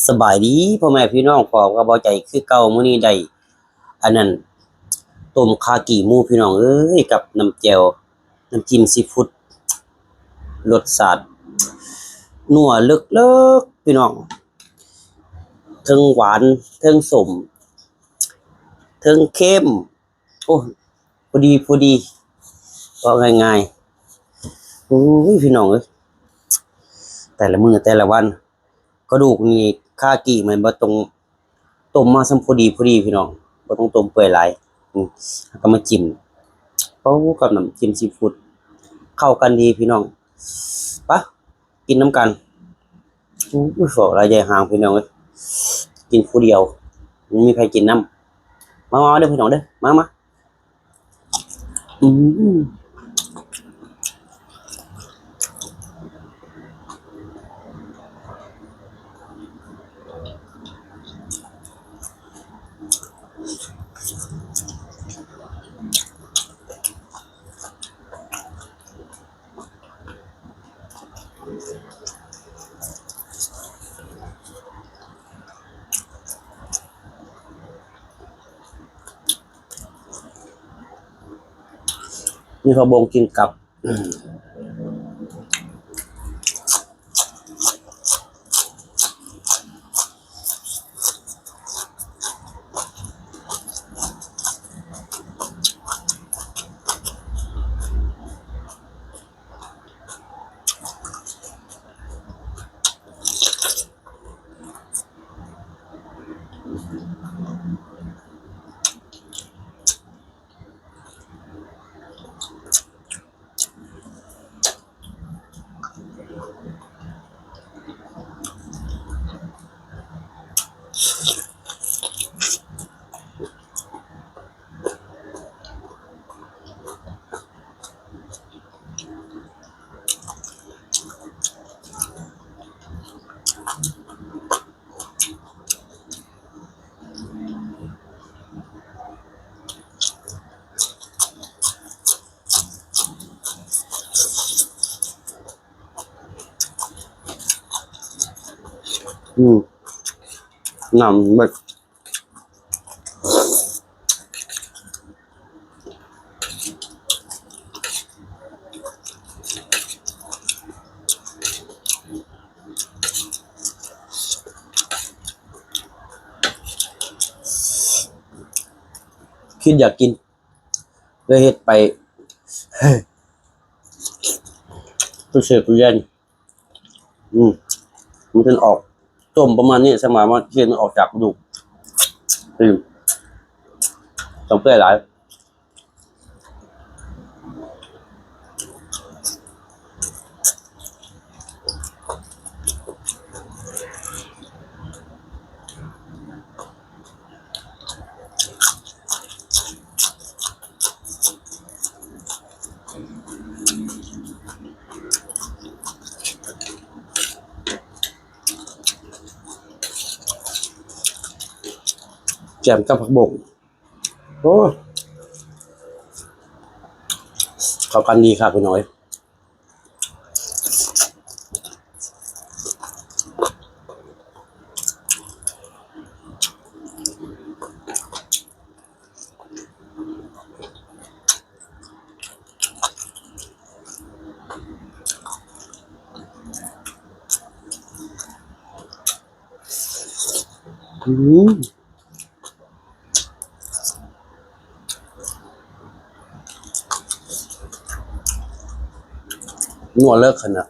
สบายดีพ่อแม่พี่น้องพ่อก็บ่ใจคือเก่ามื้อนี้ได้อันนั้นต้มคากิหมูพี่น้องเอ้ยกับน้ำแจ่วน้ำจิ้มซีฟู้ดรสชาตินัวเลิกๆพี่น้องเทิงหวานเทิงส้มเทิงเค็มโอ้พอดีว่าง่ายๆโอ้ยพี่น้องเอ้ยแต่ละมื้อแต่ละวันกระดูกนี่คากิมันบ่ต้องต้มมาซำพอดีพี่น้องบ่ต้องต้มเปื่อยหลายแล้วก็มาจิ้มกับน้ำจิ้มซีฟู้ดเข้ากันดีพี่น้องปะกินน้ำกันอุ้ยฝอหลายใหญ่หางพี่น้องเอ้ยกินผู้เดียวไม่มีใครกินน้ำมาเด้อพี่น้องเด้อมามีข้าวบงกินกับน้ำแบบคิดอยากกินเลยเฮ็ดไปตู้เชฟตู้เย็นมันเป็นออกต้มประมาณนี้สมัยว่าเคียนออกจากกระดูกต้องเปื่อยหลายแจ่มกับผักบงโอ้เข้ากันดีครับพี่น้อยนัวเลิกขนาด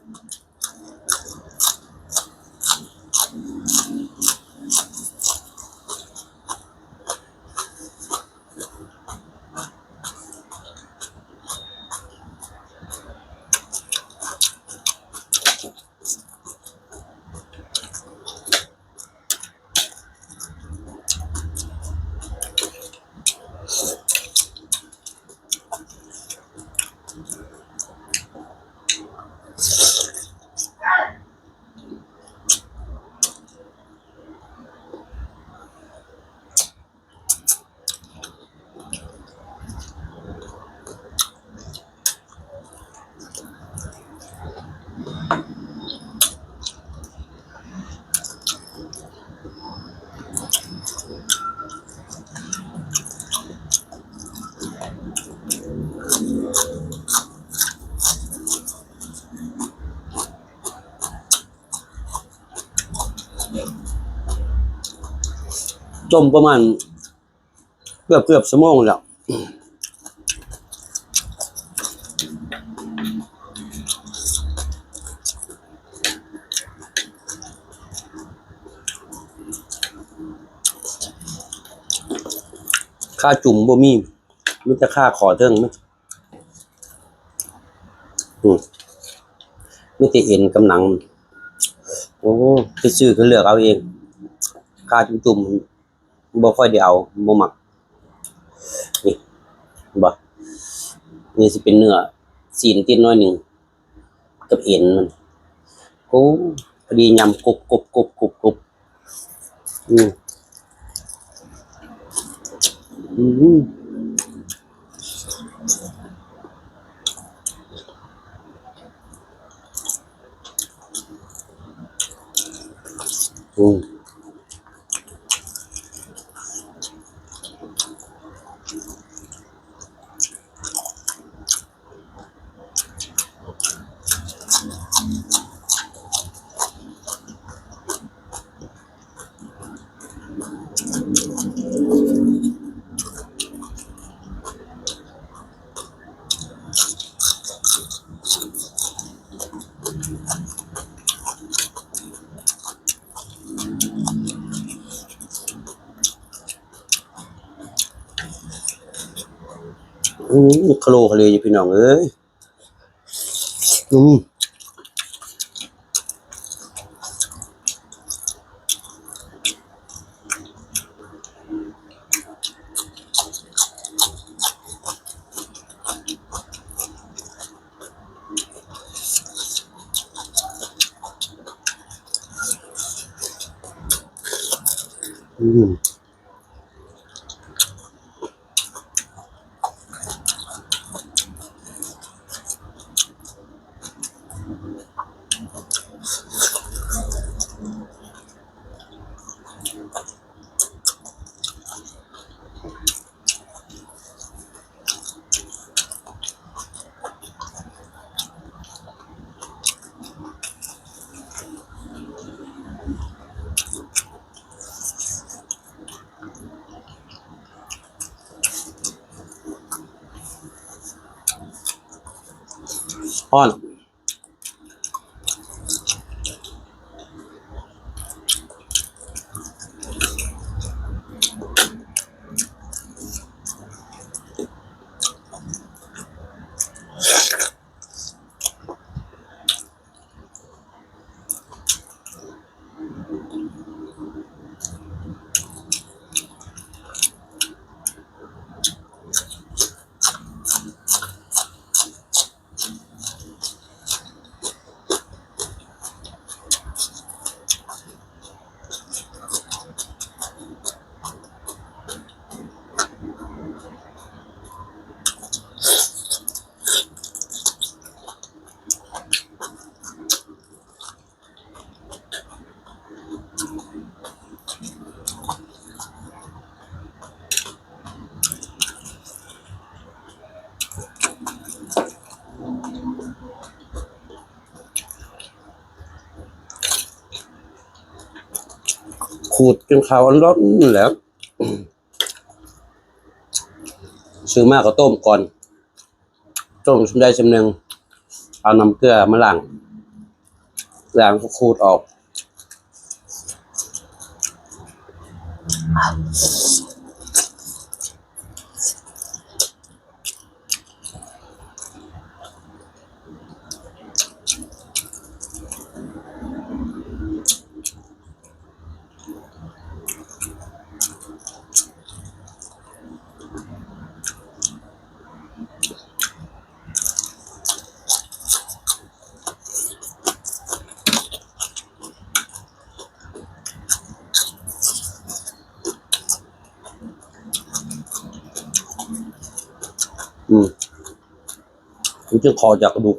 ต้มประมาณเกือบชั่วโมงแล้วค่าจุ่มบ่มีแต่ค่าขอเทิงมั้ยมีแต่เอ็นกำลังโอ้ไปซื้อก็เลือกเอาเองค่าจุ่มบ่ค่อยได้เอาบ่มักนี่บ่นี่สิเป็นเนื้อซีนติดน้อยนึงกับเอ็นมันโอ้พอดียำกรุบคโลเลยพี่น้องเอ้ยฮ้อนขูดจนขาวร้อนแล้วซื้อมาก็ต้มก่อนต้มได้ชำนึงเอาน้ำเกลือมาล้างขูดออกมันจะคอจากกระดูก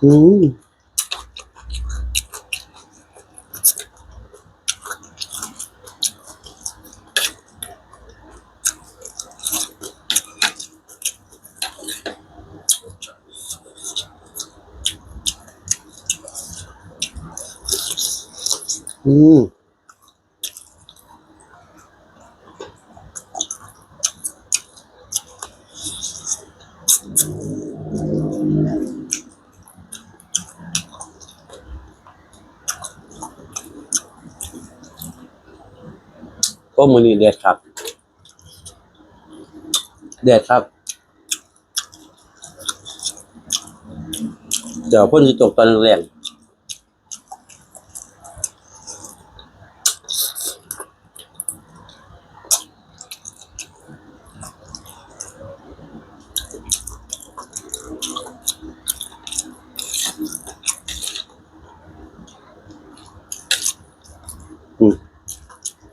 อืมอืมก็มื้อนี้เด็ดครับเด็ดครับเดี๋ยวฝนสิตกตอนแรง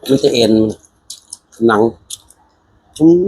มันจะเอ็นหนังอืม